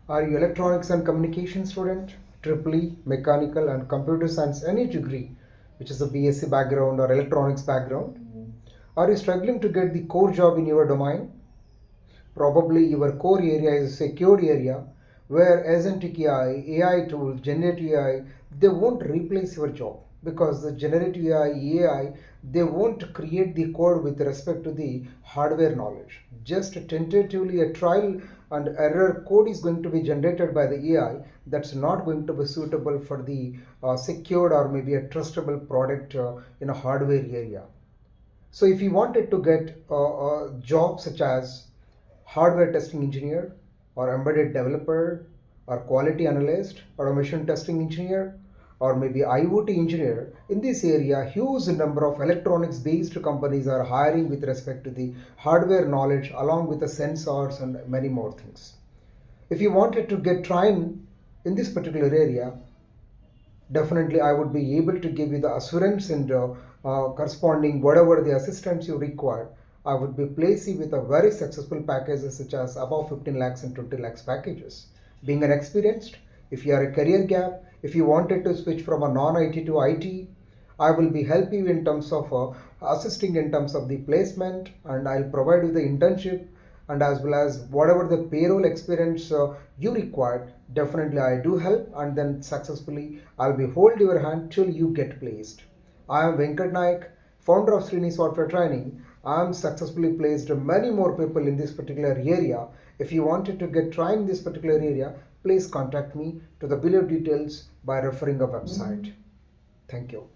Are you electronics and communication student, triple E, mechanical and computer science, any degree, which is a BSc background or electronics background? Are you struggling to get the core job in your domain? Probably your core area is a secured area where agentic AI tools, generative AI, they won't replace your job because the generative AI, they won't create the code with respect to the hardware knowledge. Just tentatively a trial and error code is going to be generated by the AI that's not going to be suitable for the secured or maybe a trustable product in a hardware area. So if you wanted to get a job such as hardware testing engineer or embedded developer or quality analyst, automation testing engineer, or maybe IoT engineer, in this area, huge number of electronics based companies are hiring with respect to the hardware knowledge along with the sensors and many more things. If you wanted to get trained in this particular area, definitely I would be able to give you the assurance and corresponding whatever the assistance you require. I would be place you with a very successful packages such as above 15 lakhs and 20 lakhs packages. Being an experienced, if you are a career gap, if you wanted to switch from a non-IT to IT, I will be help you in terms of assisting in terms of the placement, and I'll provide you the internship and as well as whatever the payroll experience you require. Definitely I do help, and then successfully I'll be hold your hand till you get placed. I am Venkat Naik, founder of Srini Software Training. I am successfully placed many more people in this particular area. If you wanted to get trained in this particular area, please contact me to the below details by referring a website. Thank you.